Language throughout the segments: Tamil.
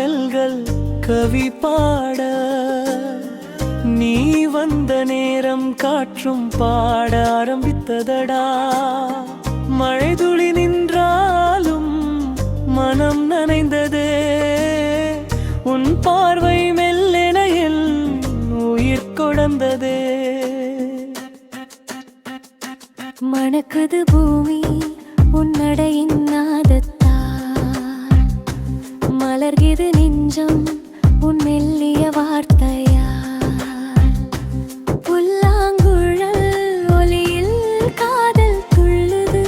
நாணல்கள் கவி பாட நீ வந்த நேரம் காற்றும் பாட ஆரம்பித்ததடா. மழை துளி நின்றாலும் மனம் நனைந்ததே, உன் பார்வை மெல்லென என் உயிர் கொடந்ததே. மணக்குது பூமி உன்னடையின் நாதத்தால், மலர்கிது நெஞ்சம் உன் மெல்லிய வார்த்தையால். புல்லாங்குழல் ஒலியில் காதல் துள்ளுது,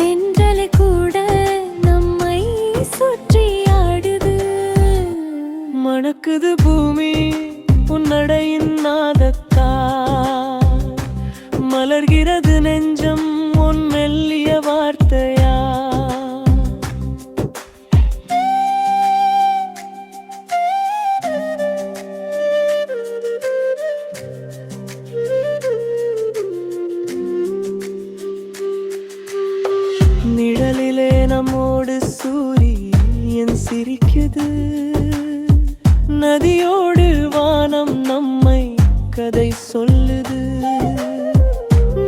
தென்றலை கூட நம்மை சுற்றி ஆடுது. மணக்குது பூமி உன்னடையின் நாதத்தால், மலர்கிறது நெஞ்சம் உன் மெல்லிய வார்த்தையா. நிழலிலே நம்மோடு சூரியன் சிரிக்குது, நதியோடு வானம் நம்மை கதை சொல்லுது.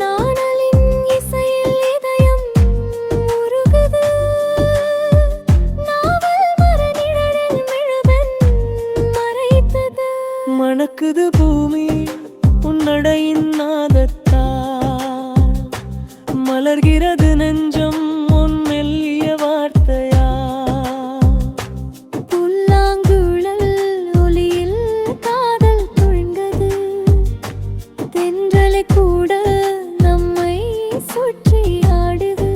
நாணலின் இசையில் இதயம் உருகுது, நாவல் மரநிழலில் மெழுகன் மறைத்தது. மணக்குது பூமி உன்னடையின் நாதத்தால், மலர்கிறது நெஞ்சம் உன் மெல்லிய வார்த்தையா. புல்லாங்குழல் ஒலியில் காதல் துள்ளுது, தென்றலை கூட நம்மை சுற்றி ஆடுது.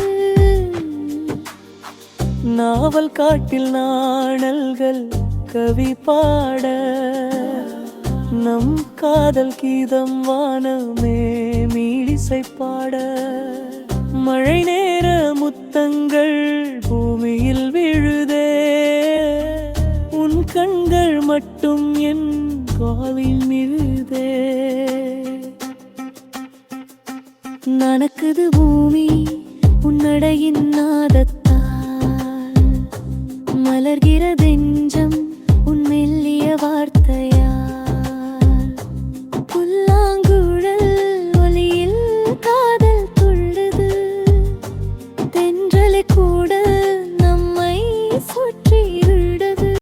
நாவல் காட்டில் நாணல்கள் கவி பாட நம் காதல் கீதம் வானமே மீளிசை பாட. மழை நேர முத்தங்கள் பூமியில் விழுதே, உன் கண்கள் மட்டும் என் காலில் மிழுதே. நனக்குது பூமி உன்னடையின் நாதத்தால், மலர்கிறது நெஞ்சம்